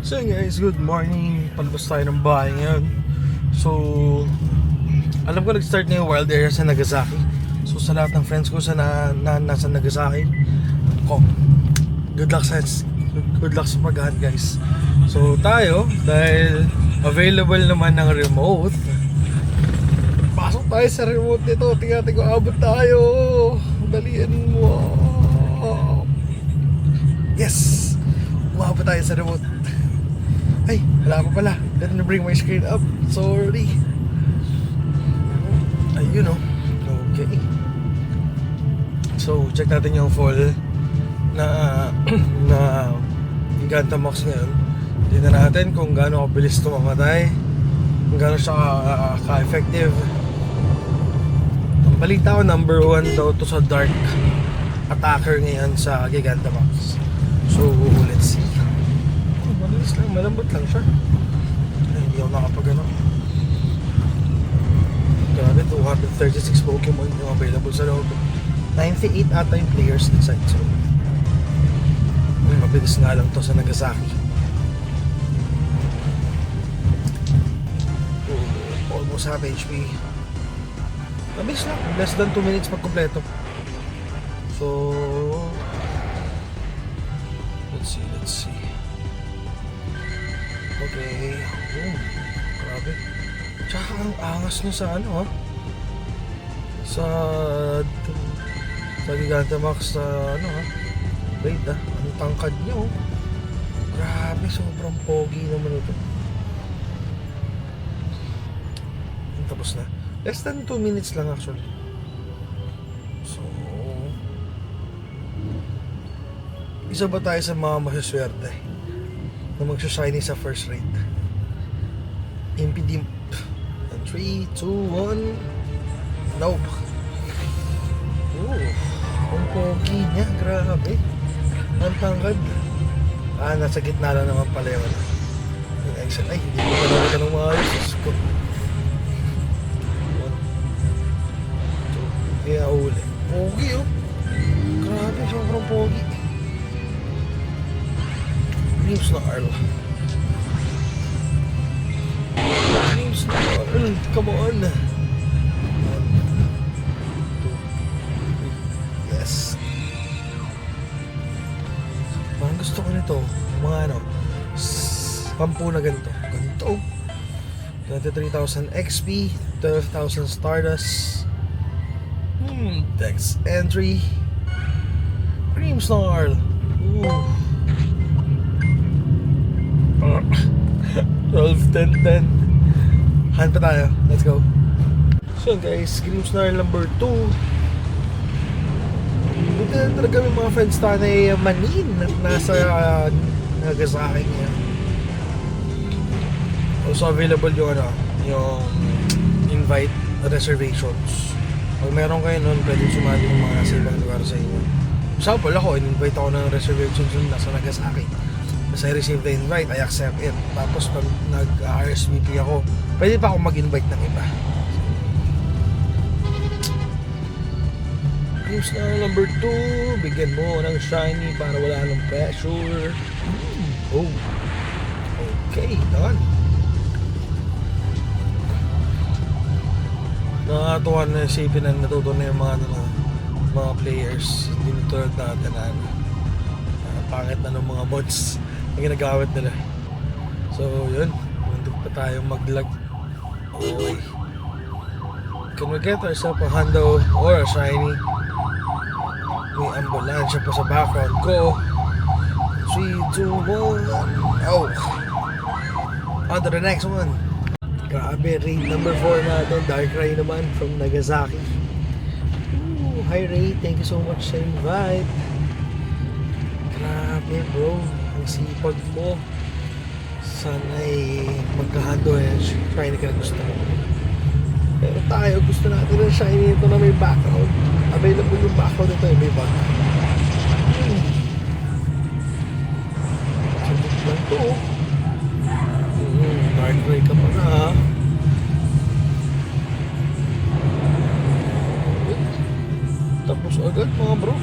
So guys, good morning. Palabas tayo ng bahay ngayon. So, alam ko nag-start na yung wild area sa Nagasaki. So sa lahat ng friends ko sa nasa Nagasaki, good luck sa paghahan guys. So tayo, dahil available naman ng remote, pasok tayo sa remote nito. Tingnan ko, abot tayo. Dalian mo. Yes! Umabot tayo sa remote. Ay, wala pa pala. Didn't bring my screen up. Sorry. Ayun oh. Okay. So, check natin yung full na Gigantamax ngayon. Tignan natin kung gaano kabilis tumamatay, kung gaano siya ka-effective. Ang balita ko, number 1 daw to sa dark attacker ngayon sa Gigantamax. So, let's see. Mabilis lang, malambot lang siya. Ay, hindi ako nakapag-ano. Grabe, 236 Pokemon yung available sa loob. 98 ata yung players inside. So, mabilis nga lang to sa Nagasaki. Almost half HP. Mabilis lang, less than 2 minutes pag kompleto. So, let's see. Okay. Grabe. Tsaka ang angas niya sa ano sa Gigantamax sa ano wait ang tangkad niya Grabe, sobrang pogi naman ito. Tapos na. Less than 2 minutes lang actually. So, isa ba tayo sa mga masaswerte na magsashiny sa first rate? Impidimp. 3, 2, 1. Nope. Ang pogi niya. Grabe. Ang tangkad. Nasa gitna lang naman pala yun. Ay, hindi ko pa naman ng maayos. Diyos ko. 1, 2. Kaya uli. Pogi Grabe, sobrang pogi. Dreams na Arl. Come on. 1, 2, 3. Yes. Parang gusto ko nito. Mga 10 na ganito. 23,000 XP, 12,000 Stardust. Text entry. Cream Snarl. 12, 10, 10. Han pa tayo. Let's go. So guys, Cream Snarl number 2. Buti na talaga may mga friends tayo na manin at nasa Nagasaki niya. Also available yung yung invite reservations. Pag meron kayo nun, pwede sumali yung mga sa ibang lugar sa inyo. Example ako, in-invite ako ng reservations yung nasa Nagasaki. As I receive the invite, I accept it. Tapos pag nag-RSVP ako, pwede pa ako mag-invite ng iba. News na number 2. Bigyan mo ng shiny para wala nang pressure. Okay, done. Nakakatuwa na isipin na natuto na yung mga players. Hindi tulad natin na pangit na ng mga bots na ginagamit nila. So yun, muntik pa tayo mag-lag. Okay. Can we get ourselves a hundo or a shiny? May ambulansya pa sa background ko. 3, 2, 1. On to the next one. Grabe, raid number 4 natin. Darkrai naman from Nagasaki. Hi Ray, thank you so much sa invite. Grabe bro, ang sipag mo. Sana'y magkahando shiny ka na gusto mo. Pero tayo, gusto natin ng shiny ito na may background. Available yung background ito, may background. Sabot lang ito. Darkrai ka pa na Tapos agad mga bro.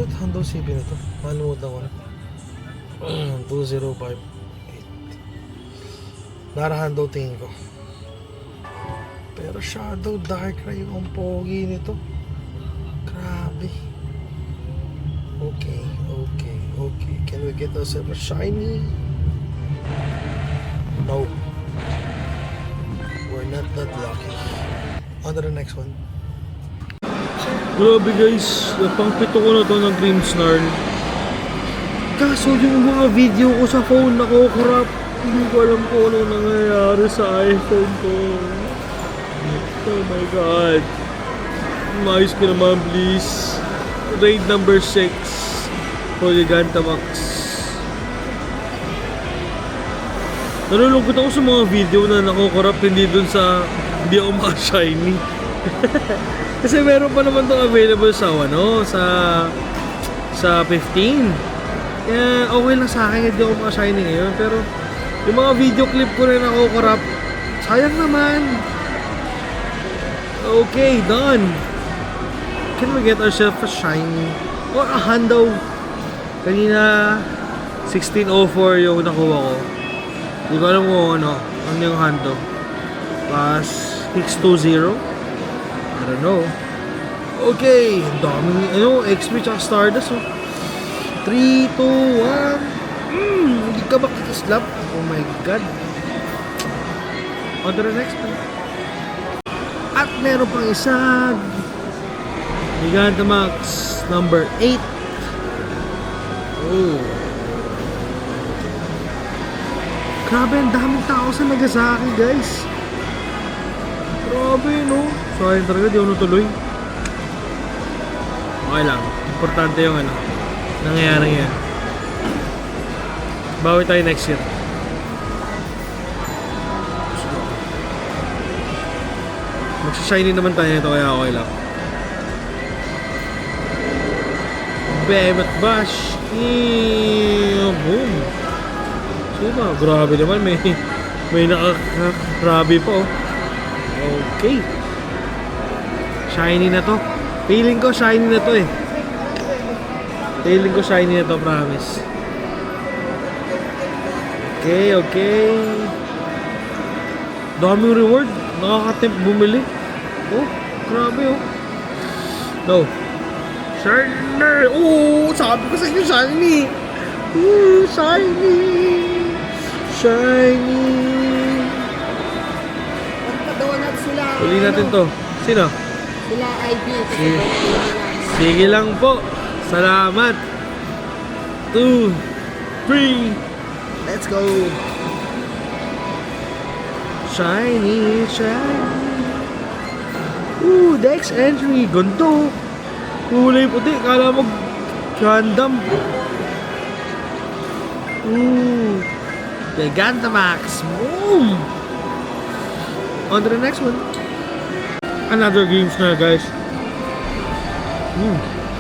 Honda CB na to. Manood ako na. 2058. Nara Honda tingin ko. Pero Shadow Dark na yung pogi nito. Grabe. Okay. Can we get ourselves a shiny? No. We're not that lucky. On to the next one. Grabe guys, pang-pito ko na to ng Grimmsnarl. Kaso yung mga video ko sa phone nakukurap. Hindi ko alam kung ano nangyayari sa iPhone ko. Oh my god. Maayos ka naman please. Raid number 6 for Gigantamax. Nalulungkot ako sa mga video na nakukurap hindi dun sa hindi ako maka-shiny. Kasi meron pa naman itong available sa sa 15. Kaya okay lang sa akin hindi ako maka-shiny ngayon. Pero yung mga video clip ko na nakukurap, sayang naman. Okay, done. Can we get ourselves a shiny or a Honda? Kanina 1604 yung nakuha ko. Hindi ko alam kung ano yung Honda. Plus 620. I don't know. Okay, daming XP tsaka Stardust. 3, 2, 1. Hindi ka ba kikislap? Oh my god. On to the next one. At meron pang isa. Gigantamax number 8. Oh. Grabe, ang daming tao sa Nagasaki, guys. Grabe, no? Sayang talaga, di ako natuloy. Okay lang. Importante yung nangyayari yan. Bawi tayo next year. Magsashiny naman tayo nito, kaya okay lang. Behemoth Bash. Boom. Diba? Grabe naman. May nakakrabi pa, oh. Okay. Shiny na to. Feeling ko shiny na to, eh. Feeling ko shiny na to, promise. Okay. Daming reward. Nakaka-tempt bumili. Oh, grabe, oh. No. Shiny! Oh, sabi ko sa inyo, shiny! Shiny! Magpadonat sila. Uli natin to. Sino? Sila IB. Sige lang po. Salamat. 2, 3. Let's go. Shiny. Dex entry. Ganto. Kulay puti. Kala mo Gundam. Gigantamax. Boom. On to the next one. Another games na, guys.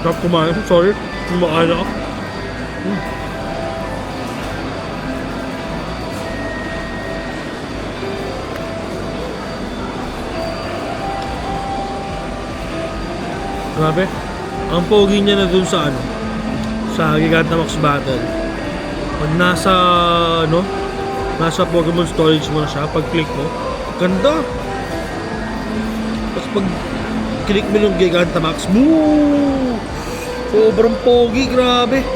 Stop kumain. Sorry. Kumakain ako. Grabe. Ang pogi niya na dun sa sa Gigantamax Battle. Pag nasa Pokemon storage mo na siya, pag click mo, ganda. Tapos pag click mo ng Gigantamax, sobrang pogi, grabe.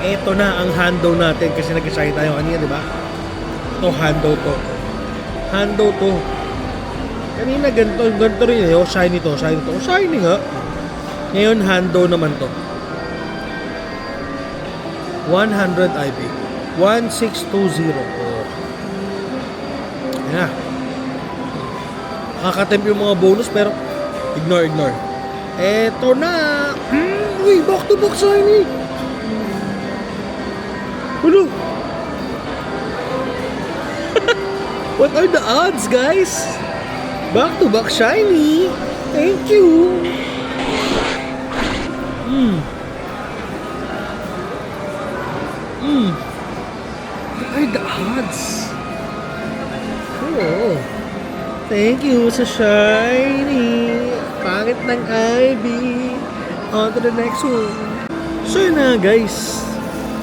Eto na ang Hando natin kasi nag-shine tayo kanina, di ba? Ito, Hando to. Kanina ganito rin eh. Shiny to. Shiny nga. Ngayon, Hando naman to. 100 IP. 1620. Ayan na. Nakakatemp yung mga bonus pero ignore. Eto na. Uy, back to back shiny. Ano? What are the odds, guys? Back to back shiny. Thank you. What are the odds? Oh. Thank you sa shiny. Pangit ng IB. On to the next one. So yun na guys.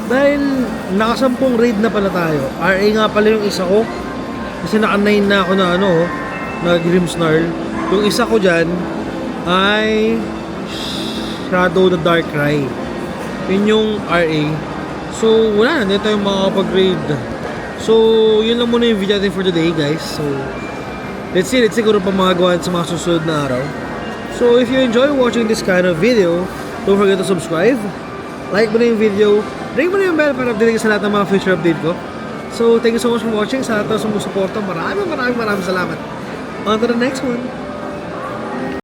Dahil nakasampung raid na pala tayo. RA nga pala yung isa ko. Kasi naka-9 na ako na na Grimmsnarl. Yung isa ko dyan ay Shadow the Dark Cry. Yun yung RA. So wala na, hindi tayo makakapag-raid. So yun lang muna yung video natin for today guys. So let's see siguro pa magagawa sa mga susunod na araw. So if you enjoy watching this kind of video, don't forget to subscribe. Like mo na yung video. Ring mo na yung bell para update ka sa lahat ng mga future update ko. So thank you so much for watching. Sa lahat ng sumusuporta, maraming salamat. On to the next one.